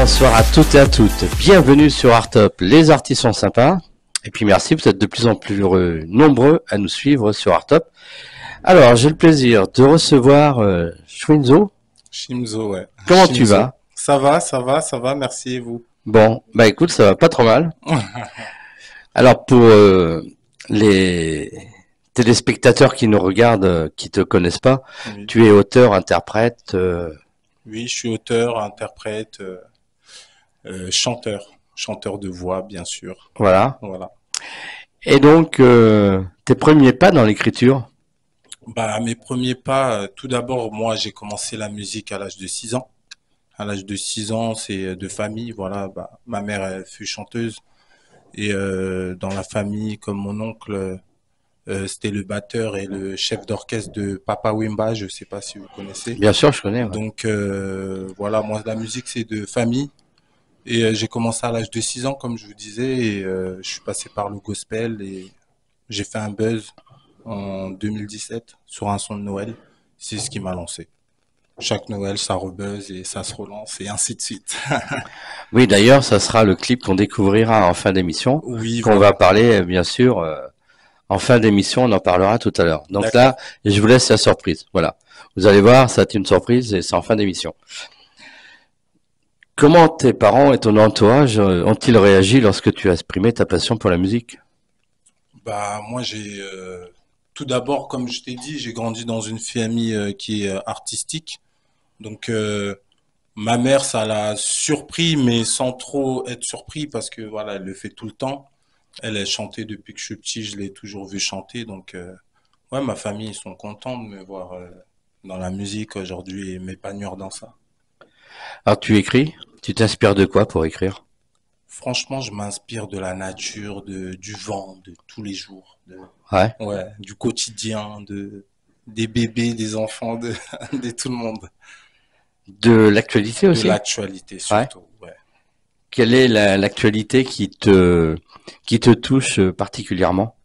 bonsoir à toutes et à toutes. Bienvenue sur Artop, les artistes sont sympas. Et puis merci, vous êtes de plus en plus nombreux à nous suivre sur Artop. Alors, j'ai le plaisir de recevoir Shimzo. Shimzo, ouais. Comment Shimzo. tu vas? Ça va, merci et vous? Bon, bah écoute, ça va pas trop mal. Alors, pour les téléspectateurs qui nous regardent, qui te connaissent pas, Oui. tu es auteur, interprète. Oui, je suis auteur, interprète, chanteur de voix, bien sûr. Voilà. Voilà. Et donc, tes premiers pas dans l'écriture? Bah, mes premiers pas, tout d'abord, moi, j'ai commencé la musique à l'âge de 6 ans. À l'âge de 6 ans, c'est de famille, voilà. Bah, ma mère, elle fut chanteuse. Et dans la famille, comme mon oncle, c'était le batteur et le chef d'orchestre de Papa Wemba, je sais pas si vous connaissez. Bien sûr, je connais. Ouais. Donc voilà, moi la musique c'est de famille et j'ai commencé à l'âge de 6 ans comme je vous disais et je suis passé par le gospel et j'ai fait un buzz en 2017 sur un son de Noël. C'est ce qui m'a lancé. Chaque Noël ça rebuzz et ça se relance et ainsi de suite. Oui, d'ailleurs, ça sera le clip qu'on découvrira en fin d'émission, Oui, qu'on voilà. va parler, bien sûr, en fin d'émission, on en parlera tout à l'heure. Donc D'accord. là, je vous laisse la surprise. Voilà. Vous allez voir, ça va être une surprise et c'est en fin d'émission. Comment tes parents et ton entourage ont-ils réagi lorsque tu as exprimé ta passion pour la musique? Bah moi j'ai tout d'abord comme je t'ai dit, j'ai grandi dans une famille qui est artistique. Donc ma mère, ça l'a surpris, mais sans trop être surpris parce que voilà, elle le fait tout le temps. Elle chantait depuis que je suis petit, je l'ai toujours vu chanter. Donc ouais, ma famille, ils sont contents de me voir dans la musique aujourd'hui et m'épanouir dans ça. Alors, tu écris? Tu t'inspires de quoi pour écrire? Franchement, je m'inspire de la nature, du vent, de tous les jours, Ouais. ouais, du quotidien, des bébés, des enfants, de tout le monde. De l'actualité De aussi? l'actualité Ouais. surtout, ouais. Quelle est l'actualité qui te touche particulièrement?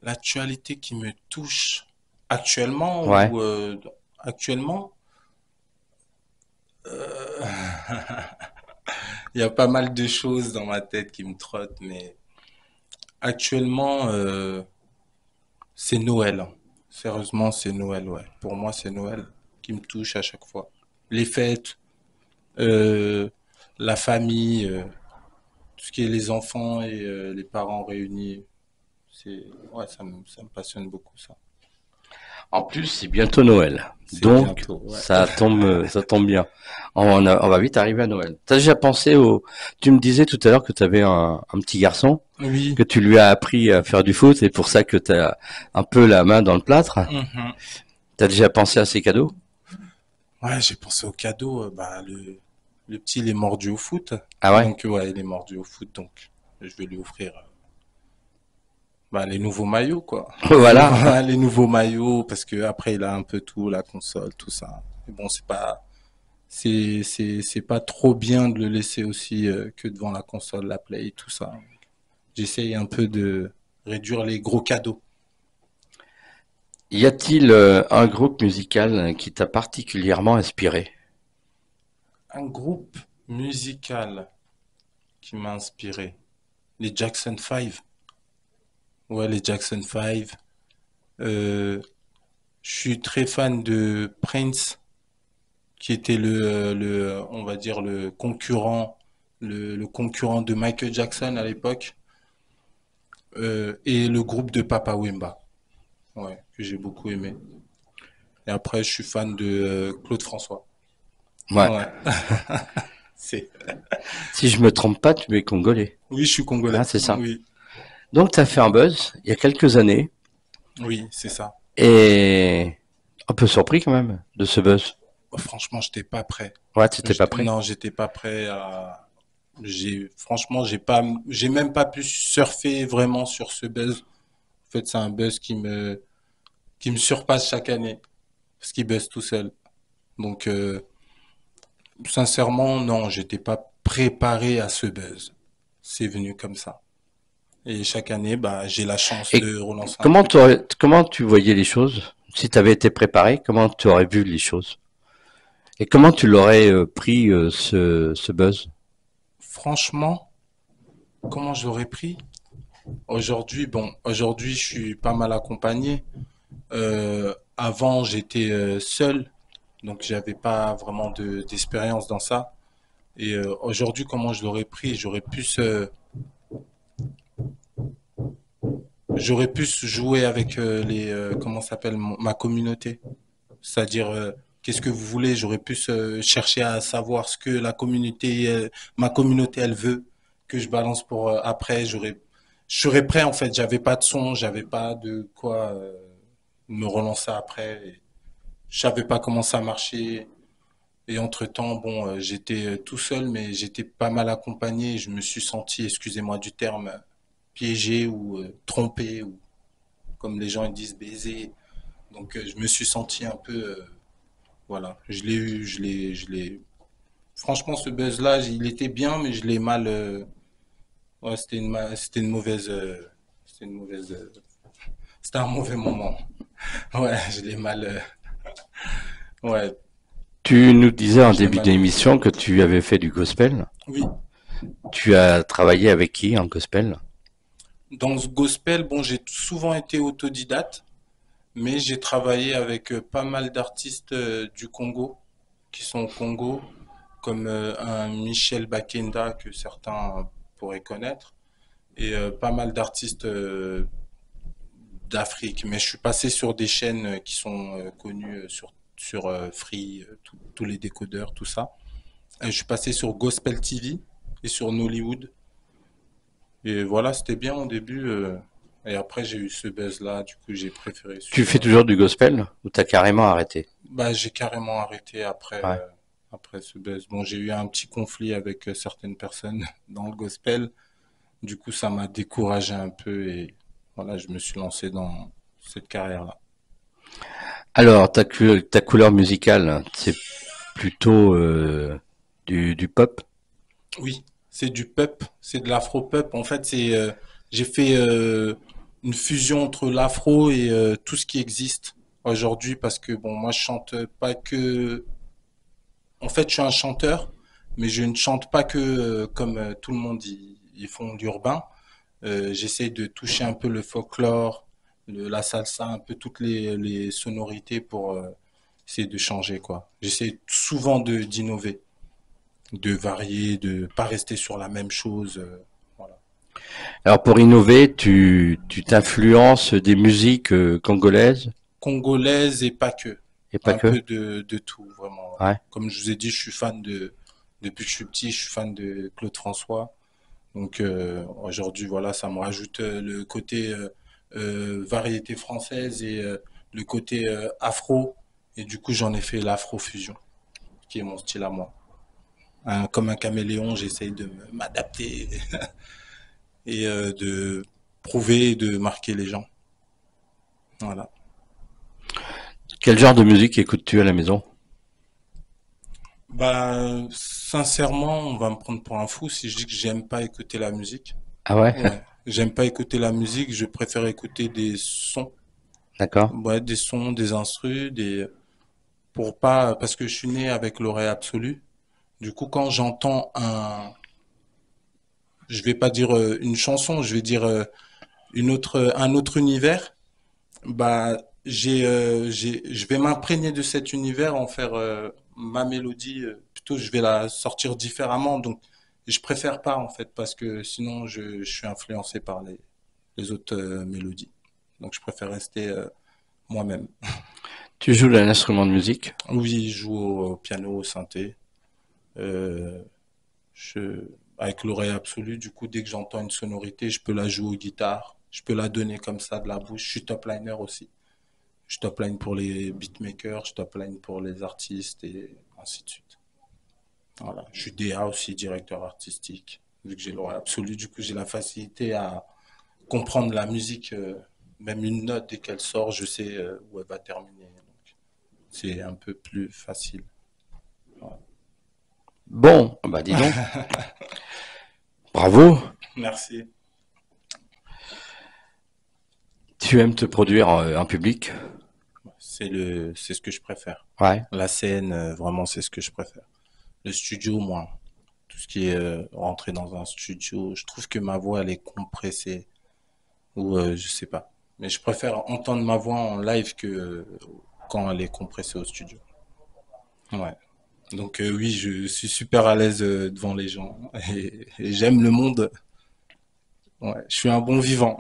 L'actualité qui me touche actuellement Ouais. ou actuellement, il y a pas mal de choses dans ma tête qui me trottent, mais actuellement, c'est Noël, hein. Sérieusement, c'est Noël, ouais. Pour moi, c'est Noël qui me touche à chaque fois. Les fêtes, euh, la famille, tout ce qui est les enfants et les parents réunis, c'est, ouais, ça me passionne beaucoup ça. En plus, c'est bientôt Noël. C'est Donc, bientôt, ouais. ça tombe bien. On va vite arriver à Noël. T'as déjà pensé tu me disais tout à l'heure que tu avais un petit garçon, Oui. que tu lui as appris à faire du foot, c'est pour ça que tu as un peu la main dans le plâtre. Mhm. T'as déjà pensé à ces cadeaux? Ouais, j'ai pensé au cadeau. Bah, le petit, il est mordu au foot. Ah ouais? Donc, ouais, il est mordu au foot. Donc, je vais lui offrir bah, les nouveaux maillots, quoi. Voilà. Les nouveaux maillots, parce que après, il a un peu tout, la console, tout ça. Mais bon, c'est pas trop bien de le laisser aussi que devant la console, la Play, tout ça. J'essaye un peu de réduire les gros cadeaux. Y a-t-il un groupe musical qui t'a particulièrement inspiré? Un groupe musical qui m'a inspiré. Les Jackson 5. Ouais, les Jackson 5. Euh, je suis très fan de Prince, qui était on va dire le concurrent de Michael Jackson à l'époque, et le groupe de Papa Wemba, ouais, que j'ai beaucoup aimé. Et après, je suis fan de Claude François. Ouais. Ouais. C'est... Si je me trompe pas, tu es congolais. Oui, je suis congolais. Ah, c'est ça. Oui, Donc, tu as fait un buzz il y a quelques années oui, c'est ça. et un peu surpris quand même de ce buzz. Oh, franchement, j'étais pas prêt. Ouais, tu n'étais pas prêt. Non, j'étais pas prêt à. Franchement, j'ai même pas pu surfer vraiment sur ce buzz. En fait, c'est un buzz qui me surpasse chaque année parce qu'il buzz tout seul. Donc, sincèrement, non, j'étais pas préparé à ce buzz. C'est venu comme ça. Et chaque année, bah, j'ai la chance Et de relancer un truc. comment tu voyais les choses? Si tu avais été préparé, comment tu aurais vu les choses? Et comment tu l'aurais pris ce buzz? Franchement, comment je l'aurais pris? Aujourd'hui, bon, aujourd'hui, je suis pas mal accompagné. Avant, j'étais seul, donc j'avais pas vraiment d'expérience dans ça. Et aujourd'hui, comment je l'aurais pris? J'aurais pu jouer avec comment ça s'appelle, ma communauté. C'est-à-dire, qu'est-ce que vous voulez? J'aurais pu chercher à savoir ce que ma communauté, elle veut que je balance pour après. Je serais prêt en fait. J'avais pas de son, j'avais pas de quoi me relancer après. Et je savais pas comment ça marchait. Et entre-temps, bon, j'étais tout seul, mais j'étais pas mal accompagné. Je me suis senti, excusez-moi du terme, piégé ou trompé ou comme les gens ils disent baisé. Donc je me suis senti un peu voilà, je l'ai eu, je l'ai. Franchement, ce buzz-là, il était bien, mais je l'ai mal. Ouais, c'était une mauvaise. C'était une mauvaise. C'était un mauvais moment. Ouais, je l'ai mal. Ouais, Tu nous disais en je l'ai début mal vécu. d'émission que tu avais fait du gospel. Oui, Tu as travaillé avec qui en gospel? dans ce gospel, bon, j'ai souvent été autodidacte, mais j'ai travaillé avec pas mal d'artistes du Congo, qui sont au Congo, comme un Michel Bakenda que certains pourraient connaître, et pas mal d'artistes d'Afrique, mais je suis passé sur des chaînes qui sont connues sur Free, tous les décodeurs, tout ça. Et je suis passé sur Gospel TV et sur Nollywood. Et voilà, c'était bien au début. Et après, j'ai eu ce buzz-là, du coup, j'ai préféré Tu fais suivre. toujours du gospel ou t'as carrément arrêté? Bah, j'ai carrément arrêté après, Ouais. après ce buzz. Bon, j'ai eu un petit conflit avec certaines personnes dans le gospel. Du coup, ça m'a découragé un peu et voilà, je me suis lancé dans cette carrière-là. Alors, ta couleur musicale, c'est plutôt du pop? Oui, c'est du pop, c'est de l'afro-pop. En fait, j'ai fait une fusion entre l'afro et tout ce qui existe aujourd'hui parce que bon, moi je chante pas que. En fait, je suis un chanteur, mais je ne chante pas que comme tout le monde ils font l'urbain. J'essaie de toucher un peu le folklore, la salsa, un peu toutes les sonorités pour essayer de changer quoi. J'essaie souvent de d'innover, de varier, de pas rester sur la même chose. Voilà. Alors pour innover, tu t'influences des musiques congolaises Congolaise et pas que. et pas Un que? peu de tout, vraiment. Ouais. Ouais. Comme je vous ai dit, depuis que je suis petit, je suis fan de Claude François. Donc aujourd'hui, voilà, ça me rajoute le côté variété française et le côté afro. Et du coup, j'en ai fait l'afro-fusion, qui est mon style à moi. Comme un caméléon, j'essaye de m'adapter et de prouver et de marquer les gens. Voilà. Quel genre de musique écoutes-tu à la maison? Bah, sincèrement, on va me prendre pour un fou si je dis que j'aime pas écouter la musique. Ah ouais? Ouais, j'aime pas écouter la musique, je préfère écouter des sons. D'accord. Ouais, des sons, des instrus, pour pas, parce que je suis né avec l'oreille absolue. Du coup, quand j'entends je vais pas dire une chanson, je vais dire un autre univers, bah, je vais m'imprégner de cet univers, en faire ma mélodie. Plutôt, je vais la sortir différemment. Donc, je préfère pas en fait parce que sinon, je suis influencé par les autres mélodies. Donc, je préfère rester moi-même. Tu joues d'un instrument de musique? Oui, je joue au piano, au synthé. Euh, je, avec l'oreille absolue, du coup, dès que j'entends une sonorité, je peux la jouer aux guitares. Je peux la donner comme ça de la bouche. Je suis top liner aussi. Je top line pour les beatmakers, je top line pour les artistes et ainsi de suite. Voilà. Je suis DA aussi, directeur artistique. Vu que j'ai l'oreille absolue, du coup, j'ai la facilité à comprendre la musique. Même une note, dès qu'elle sort, je sais où elle va terminer. Donc, c'est un peu plus facile. Voilà. Bon, bah dis donc. Bravo. Merci. Tu aimes te produire en public? c'est ce que je préfère. Ouais. La scène, vraiment, c'est ce que je préfère. Le studio, moi, tout ce qui est rentrer dans un studio, je trouve que ma voix, elle est compressée ou je sais pas. Mais je préfère entendre ma voix en live que quand elle est compressée au studio. Ouais. Donc oui, je suis super à l'aise devant les gens et j'aime le monde. Ouais, je suis un bon vivant.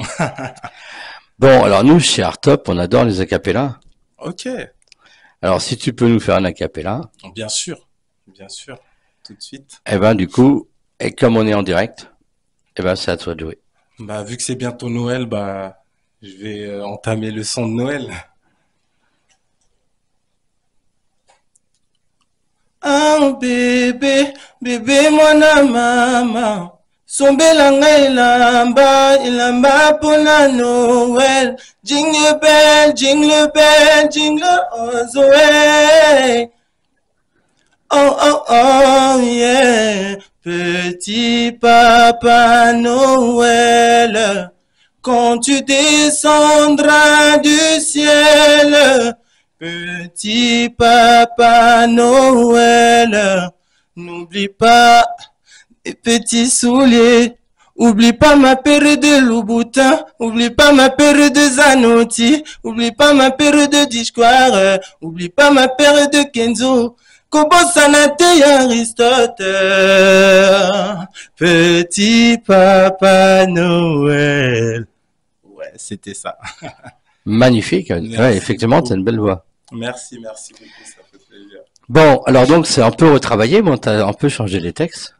Bon, alors nous, chez Artop, on adore les acapellas. Ok, Alors, si tu peux nous faire un acapella, bien sûr, tout de suite. eh ben, du coup, et comme on est en direct, eh ben, c'est à toi de jouer. Bah, vu que c'est bientôt Noël, bah, je vais entamer le son de Noël. Ah, bébé, bébé, mwana mama. Sombela ngai ilamba, ilamba pona Noël. Jingle bell, jingle all the way. Oh, oh, oh, yeah. Petit papa Noël, quand tu descendras du ciel, petit papa Noël, n'oublie pas les petits souliers. Oublie pas ma paire de Louboutin, oublie pas ma paire de Zanotti, oublie pas ma paire de Disquare, oublie pas ma paire de Kenzo. Kobosana te Aristote, petit papa Noël. Ouais, c'était ça. Magnifique. Ouais, Merci effectivement, beaucoup. t'as une belle voix. Merci beaucoup, ça fait plaisir. Bon, alors donc, c'est un peu retravaillé, mais on t'a un peu changé les textes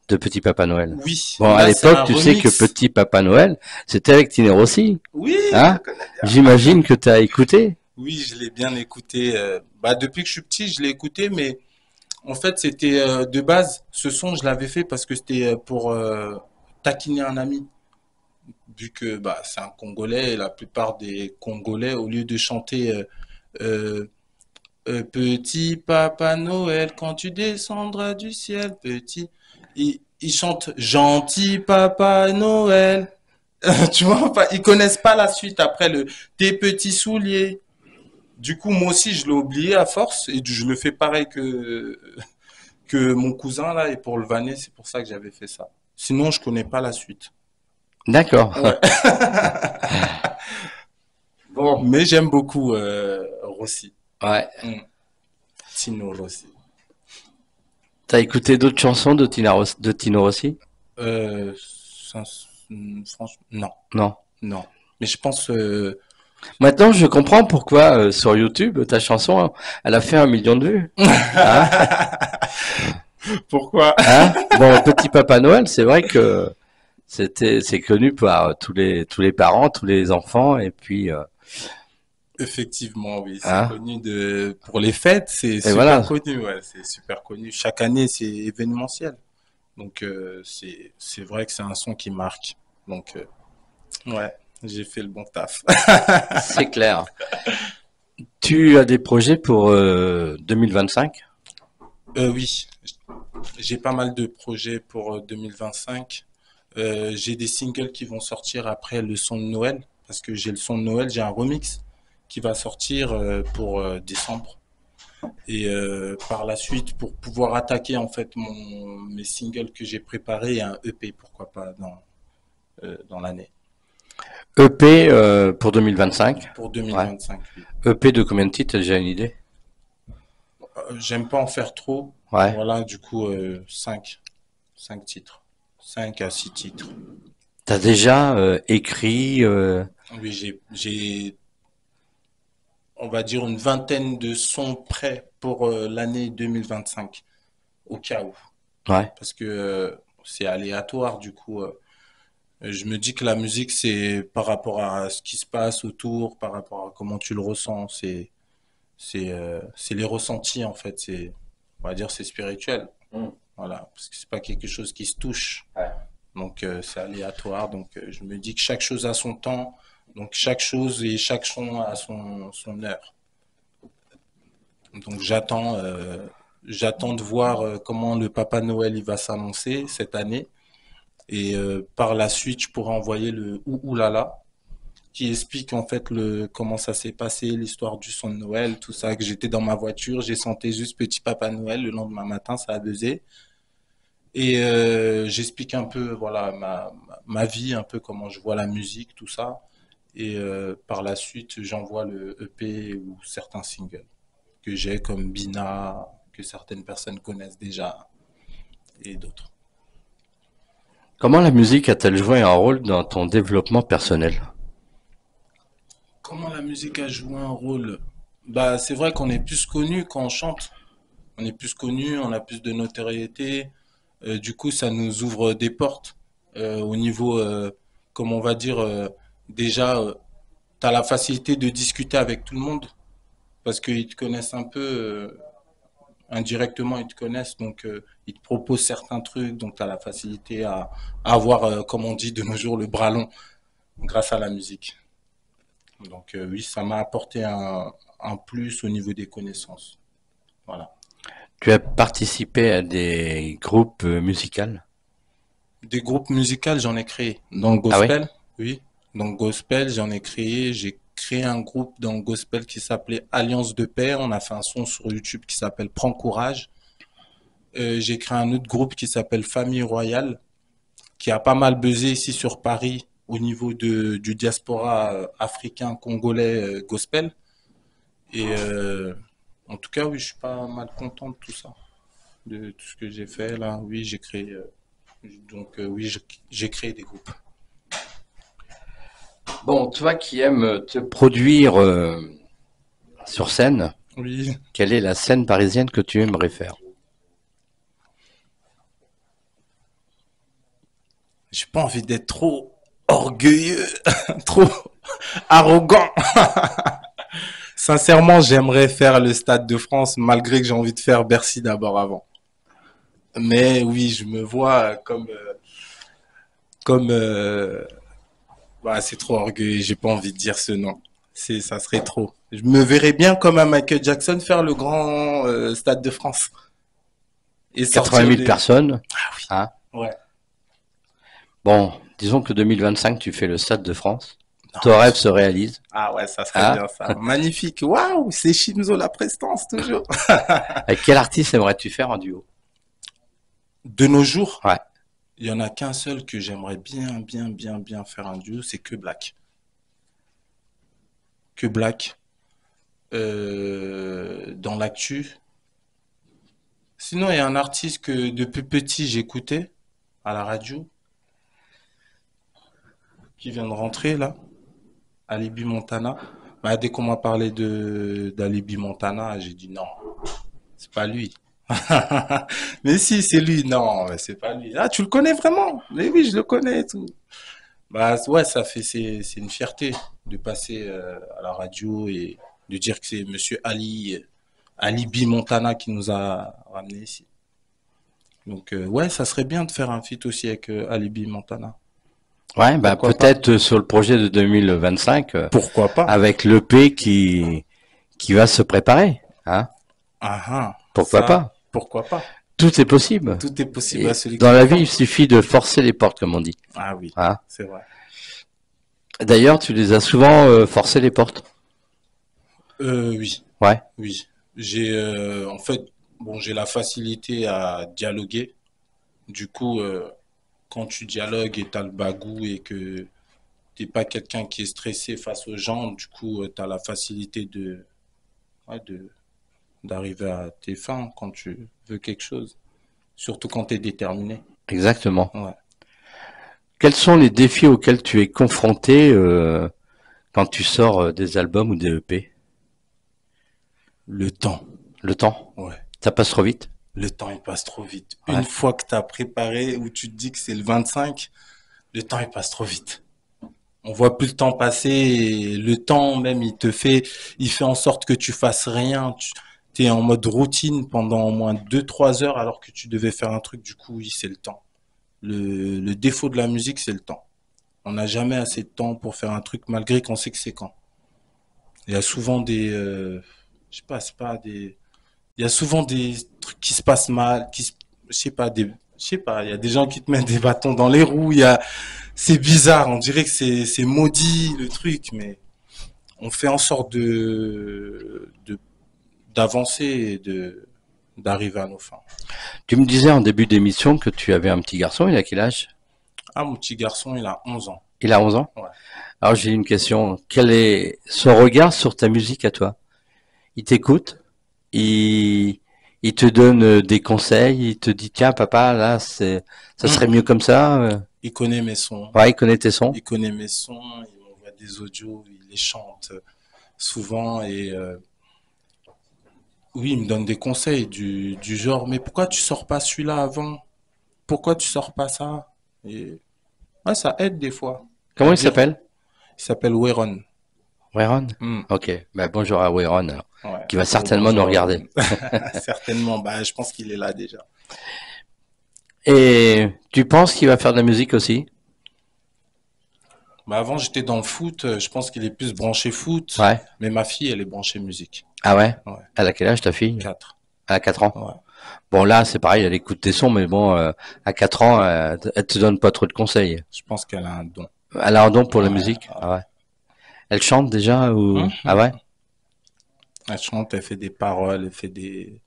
de Petit Papa Noël. Oui, Bon, à là c'est l'époque, un tu sais que remix. Petit Papa Noël, c'était avec Tiner Rossi. Oui, Hein? je connais. J'imagine que t'as écouté. Oui, je l'ai bien écouté. Bah, depuis que je suis petit, je l'ai écouté, mais en fait, c'était de base, ce son, je l'avais fait parce que c'était pour taquiner un ami. Vu que bah, c'est un Congolais et la plupart des Congolais, au lieu de chanter euh, Petit Papa Noël, quand tu descendras du ciel, petit, ils chantent Gentil Papa Noël. Tu vois, enfin, ils connaissent pas la suite après le Tes petits souliers. Du coup, moi aussi, je l'ai oublié à force et je le fais pareil que mon cousin là et pour le vanner, c'est pour ça que j'avais fait ça. Sinon, je connais pas la suite. D'accord. Ouais. Bon. Mais j'aime beaucoup Rossi. Ouais. Mm. Tino Rossi. T'as écouté d'autres chansons de de Tino Rossi? Franchement, non, Non. non. Mais je pense, Maintenant, je comprends pourquoi sur YouTube, ta chanson, elle a fait 1 million de vues. Hein? pourquoi? Hein? Bon, Petit Papa Noël, c'est vrai que c'est connu par tous les parents, tous les enfants, et puis, Effectivement, oui, c'est hein? connu pour les fêtes, c'est Et super voilà. connu, ouais, c'est super connu. Chaque année, c'est événementiel. Donc, c'est vrai que c'est un son qui marque. Donc, ouais, j'ai fait le bon taf. C'est clair. Tu as des projets pour 2025? Oui, j'ai pas mal de projets pour 2025. J'ai des singles qui vont sortir après le son de Noël, parce que j'ai le son de Noël, j'ai un remix qui va sortir pour décembre. Et par la suite, pour pouvoir attaquer en fait mes singles que j'ai préparés, un EP, pourquoi pas, dans l'année. EP pour 2025? Pour Ouais. 2025, oui. EP de combien de titres? T'as déjà une idée? J'aime pas en faire trop. Ouais. Voilà, du coup, 5 titres. 5 à 6 titres. T'as déjà écrit Oui, on va dire, une vingtaine de sons prêts pour l'année 2025, au cas où. ouais. Parce que c'est aléatoire, du coup. Je me dis que la musique, c'est par rapport à ce qui se passe autour, par rapport à comment tu le ressens. C'est les ressentis, en fait. On va dire, c'est spirituel. Mm. Voilà. Parce que c'est pas quelque chose qui se touche. Ouais. Donc, c'est aléatoire. Donc, je me dis que chaque chose a son temps. Donc, chaque chose et chaque son a son heure. Donc, j'attends de voir comment le Papa Noël il va s'annoncer cette année. Et par la suite, je pourrai envoyer le Ouh Ouh là là, qui explique en fait comment ça s'est passé, l'histoire du son de Noël, tout ça, que j'étais dans ma voiture, j'ai chanté juste Petit Papa Noël le lendemain matin, ça a buzzé. Et j'explique un peu voilà ma vie, un peu comment je vois la musique, tout ça. Et par la suite, j'envoie le EP ou certains singles que j'ai comme Bina, que certaines personnes connaissent déjà, et d'autres. Comment la musique a-t-elle joué un rôle dans ton développement personnel? Comment la musique a joué un rôle? Bah, c'est vrai qu'on est plus connu quand on chante. On est plus connu, on a plus de notoriété. Du coup, ça nous ouvre des portes au niveau, comme on va dire, déjà, tu as la facilité de discuter avec tout le monde parce qu'ils te connaissent un peu, indirectement, ils te connaissent, donc ils te proposent certains trucs, donc tu as la facilité à avoir, comme on dit de nos jours, le bras long grâce à la musique. Donc oui, ça m'a apporté un plus au niveau des connaissances. Voilà. Tu as participé à des groupes musicaux? Des groupes musicaux, j'en ai créé. Dans le Ah oui? gospel, oui. Dans le gospel, j'en ai créé. J'ai créé un groupe dans le gospel qui s'appelait Alliance de paix. On a fait un son sur YouTube qui s'appelle Prends courage. J'ai créé un autre groupe qui s'appelle Famille Royale, qui a pas mal buzzé ici sur Paris au niveau du diaspora africain, congolais, gospel. Et en tout cas, oui, je suis pas mal content de tout ça, de tout ce que j'ai fait là. Oui, j'ai créé. Donc oui, j'ai créé des groupes. Bon, toi qui aimes te produire sur scène, Oui, quelle est la scène parisienne que tu aimerais faire? j'ai pas envie d'être trop orgueilleux, trop arrogant. Sincèrement, j'aimerais faire le Stade de France, malgré que j'ai envie de faire Bercy d'abord avant. Mais oui, je me vois comme bah, c'est trop orgueilleux. J'ai pas envie de dire ce nom. Ça serait trop. Je me verrais bien comme un Michael Jackson faire le grand Stade de France et 80 sortir 000 les. personnes, Ah oui. hein? Ouais. Bon, disons que 2025, tu fais le Stade de France. Non, Ton rêve se réalise, ah ouais, ça serait hein? bien ça. Magnifique. Waouh, c'est Shinzo la prestance toujours. Avec quel artiste aimerais-tu faire en duo? De nos jours, Ouais. il y en a qu'un seul que j'aimerais bien, bien, bien, bien faire un duo, c'est que Black. Que Black. Dans l'actu. Sinon, il y a un artiste que depuis petit j'écoutais à la radio, qui vient de rentrer là, Alibi Montana. Bah, dès qu'on m'a parlé de d'Alibi Montana, j'ai dit non, c'est pas lui. Mais si, c'est lui. Non, mais c'est pas lui. Ah, tu le connais vraiment? Mais oui, je le connais et tout. Bah ouais, c'est une fierté de passer à la radio et de dire que c'est Monsieur Ali B Montana qui nous a ramené ici. Donc ouais, ça serait bien de faire un feat aussi avec Ali B Montana. Ouais, bah Pourquoi pas? peut-être sur le projet de 2025, Pourquoi pas? avec l'EP qui va se préparer, hein? Ah ah, Pourquoi ça, pas? pourquoi pas? Tout est possible. Tout est possible à Et celui qui dans la veut vie, il tenter. suffit de forcer les portes, comme on dit, Ah oui, hein? c'est vrai. D'ailleurs, tu les as souvent forcé les portes. Oui, Ouais, oui. J'ai en fait, bon, j'ai la facilité à dialoguer. Du coup, quand tu dialogues et t'as le bagou et que t'es pas quelqu'un qui est stressé face aux gens, du coup, t'as la facilité ouais, d'arriver à tes fins quand tu veux quelque chose. Surtout quand t'es déterminé. exactement. Ouais. Quels sont les défis auxquels tu es confronté quand tu sors des albums ou des EP? Le temps. Le temps, Ouais. ça passe trop vite. Le temps, il passe trop vite. Une Ouais, fois que t'as préparé ou tu te dis que c'est le 25, le temps, il passe trop vite. On voit plus le temps passer et le temps même, il fait en sorte que tu fasses rien. Tu es en mode routine pendant au moins 2, 3 heures alors que tu devais faire un truc. Du coup, oui, c'est le temps. Le défaut de la musique, c'est le temps. On n'a jamais assez de temps pour faire un truc malgré qu'on sait que c'est quand. Il y a souvent je sais pas, c'est pas des, il y a souvent des trucs qui se passent mal, je sais pas, je sais pas, il y a des gens qui te mettent des bâtons dans les roues, c'est bizarre, on dirait que c'est maudit le truc, mais on fait en sorte d'avancer et d'arriver à nos fins. Tu me disais en début d'émission que tu avais un petit garçon, il a quel âge? Ah, mon petit garçon, il a 11 ans. Il a 11 ans? Ouais. Alors j'ai une question. Quel est son regard sur ta musique à toi? Il t'écoute? Il, il te donne des conseils? Il te dit, tiens, papa, là, ça serait mieux comme ça? Il connaît mes sons. Ouais, il connaît tes sons? Il connaît mes sons, il m'envoie des audios, il les chante souvent et oui, il me donne des conseils du genre, mais pourquoi tu sors pas celui-là avant? Pourquoi tu sors pas ça? Et ouais, ça aide des fois à Comment il dire. s'appelle? Il s'appelle Weron. Wayron? Hmm, Ok, ben bonjour à Wayron, alors, ouais. qui va Oh, certainement nous bonjour regarder. Weron. Certainement, bah, je pense qu'il est là déjà. Et tu penses qu'il va faire de la musique aussi? Bah, avant, j'étais dans le foot, je pense qu'il est plus branché foot, Ouais. mais ma fille, elle est branchée musique. Ah ouais? Ouais, Elle a quel âge ta fille? 4. Elle a 4 ans. Ouais. Bon là, c'est pareil, elle écoute tes sons, mais bon, à 4 ans, elle te donne pas trop de conseils. Je pense qu'elle a un don. Elle a un don pour la Ouais, musique? ouais. Ah ouais. Elle chante déjà ou... Ah Mhm. ouais? Elle chante, elle fait des paroles, elle fait des.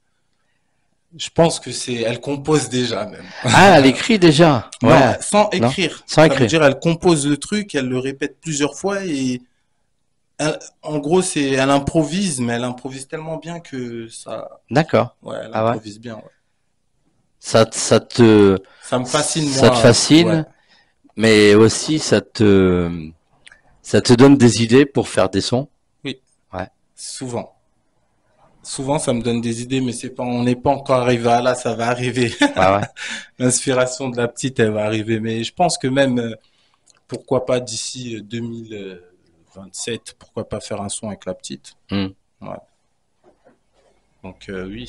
Je pense que elle compose déjà même. Ah, elle écrit déjà? Non, Ouais. sans Non? écrire. Sans Ça veut écrire. dire elle compose le truc, elle le répète plusieurs fois et en gros elle improvise, mais elle improvise tellement bien que ça, D'accord. ouais, elle Ah ouais? improvise bien. Ouais. Ça Ça me fascine ça te moi. Ouais, fascine, mais aussi ça te donne des idées pour faire des sons? oui, Ouais. souvent. Souvent, ça me donne des idées, mais c'est pas, on n'est pas encore arrivé à là, ça va arriver. Ouais, ouais. L'inspiration de la petite, elle va arriver, mais je pense que même pourquoi pas d'ici 2027, pourquoi pas faire un son avec la petite. Hmm. Ouais. Donc oui,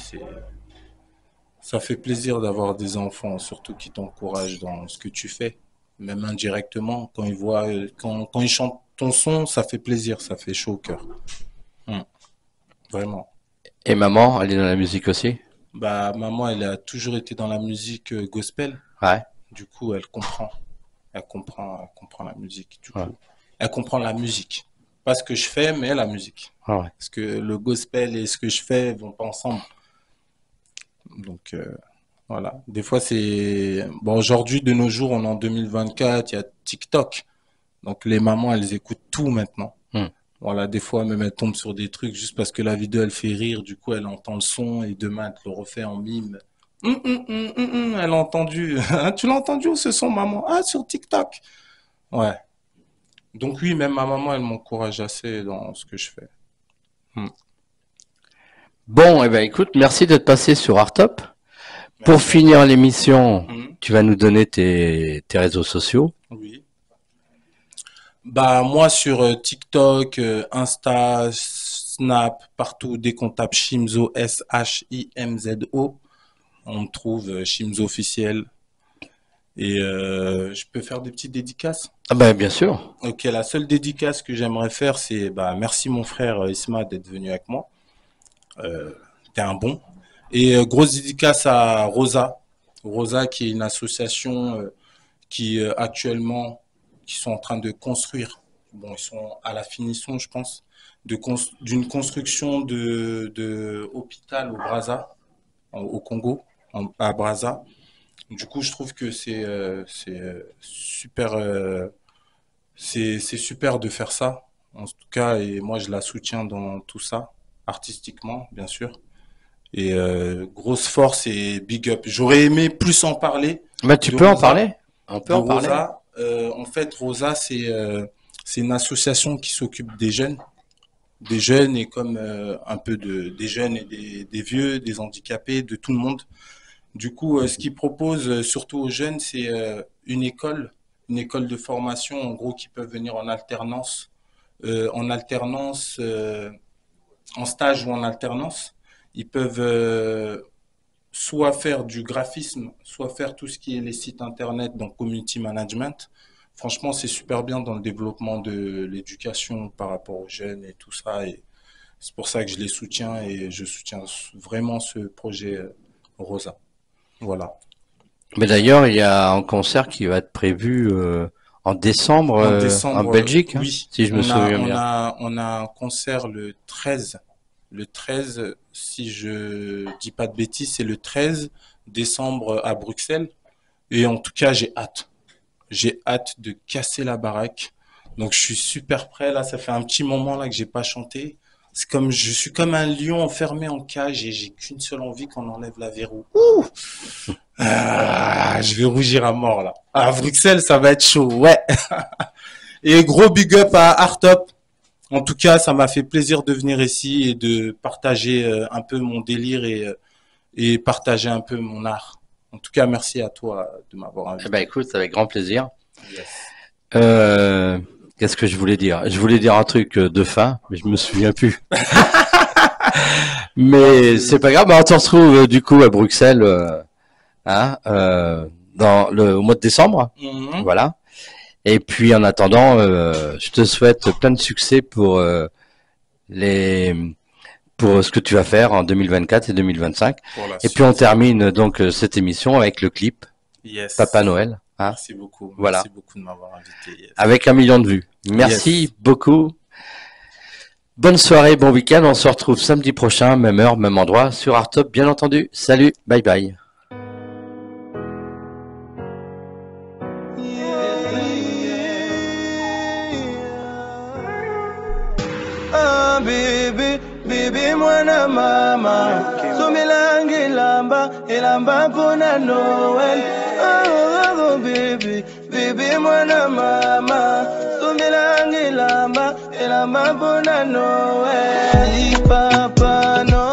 ça fait plaisir d'avoir des enfants, surtout qui t'encouragent dans ce que tu fais, même indirectement. Quand ils voient, quand ils chantent ton son, ça fait plaisir, ça fait chaud au cœur. Mm, vraiment. Et maman, elle est dans la musique aussi? Bah maman, elle a toujours été dans la musique gospel. Ouais. Du coup, elle comprend la musique. Du Ouais. coup, elle comprend la musique. Pas ce que je fais, mais la musique. Ouais, ouais. Parce que le gospel et ce que je fais vont pas ensemble. Donc voilà. Des fois c'est bon aujourd'hui de nos jours, on est en 2024, il y a TikTok. Donc les mamans, elles écoutent tout maintenant. Hmm. Voilà, des fois même elles tombent sur des trucs juste parce que la vidéo elle fait rire, du coup elle entend le son et demain elle te le refait en mime. Elle a entendu. Tu l'as entendu ce son maman? Ah sur TikTok. Ouais. Donc oui, même ma maman elle m'encourage assez dans ce que je fais. Hmm. Bon, eh ben écoute, merci d'être passé sur Artop. Pour Merci à finir toi. l'émission, Hmm. tu vas nous donner tes réseaux sociaux. Oui. Bah moi sur TikTok, Insta, Snap, partout dès qu'on tape Shimzo Shimzo, on me trouve Shimzo officiel et je peux faire des petites dédicaces. Ah ben bien sûr. Ok, la seule dédicace que j'aimerais faire c'est bah merci mon frère Isma d'être venu avec moi. Euh, T'es un bon. Et grosse dédicace à Rosa. Rosa qui est une association qui actuellement qui sont en train de construire. Bon, ils sont à la finition, je pense, d'une construction de hôpital au Brazza, au Congo, à Brazza. Du coup, je trouve que c'est super, c'est super de faire ça. En tout cas, et moi, je la soutiens dans tout ça, artistiquement, bien sûr. Et grosse force et big up. J'aurais aimé plus en parler Ben tu de peux en Rosa. parler. On peut De en parler. Rosa, en fait, Rosa, c'est une association qui s'occupe des jeunes et comme un peu des jeunes et des vieux, des handicapés, de tout le monde. Du coup, ce qu'ils proposent surtout aux jeunes, c'est une école de formation, en gros, qui peuvent venir en alternance, en stage ou en alternance. Ils peuvent soit faire du graphisme, soit faire tout ce qui est les sites internet, donc community management. Franchement, c'est super bien dans le développement de l'éducation par rapport aux jeunes et tout ça. Et c'est pour ça que je les soutiens et je soutiens vraiment ce projet Rosa. Voilà. Mais d'ailleurs, il y a un concert qui va être prévu en décembre En en décembre, Belgique, hein, oui. si je me souviens bien. On a un concert le 13. Le 13, si je dis pas de bêtises, c'est le 13 décembre à Bruxelles. Et en tout cas, j'ai hâte. J'ai hâte de casser la baraque. Donc, je suis super prêt. Là, ça fait un petit moment là que j'ai pas chanté. C'est comme, je suis comme un lion enfermé en cage et j'ai qu'une seule envie qu'on enlève la verrou. Ouh! Ah, je vais rougir à mort là. À Bruxelles, ça va être chaud. Ouais. Et gros big up à Artop. En tout cas, ça m'a fait plaisir de venir ici et de partager un peu mon délire et partager un peu mon art. En tout cas, merci à toi de m'avoir Eh ben, invité. écoute, avec grand plaisir. Yes. Qu'est-ce que je voulais dire? Je voulais dire un truc de fin, mais je me souviens plus. Mais c'est pas grave. Bah, on se retrouve du coup à Bruxelles, hein, au mois de décembre. Mhm. Voilà. Et puis en attendant, je te souhaite plein de succès les pour ce que tu vas faire en 2024 et 2025. Pour la Et puis suite. on termine donc cette émission avec le clip Yes. Papa Noël, hein, Merci beaucoup. voilà, Merci beaucoup de m'avoir invité. Yes. avec 1 million de vues. Merci Yes. beaucoup. Bonne soirée, bon week-end. On se retrouve samedi prochain, même heure, même endroit, sur Artop, bien entendu. Salut, bye bye. Ah, baby, baby, mwana mama. Sumilangi ilamba puna Noel. Oh, baby, baby, mwana mama. Sumilangi ilamba puna Noel. Papa Noel.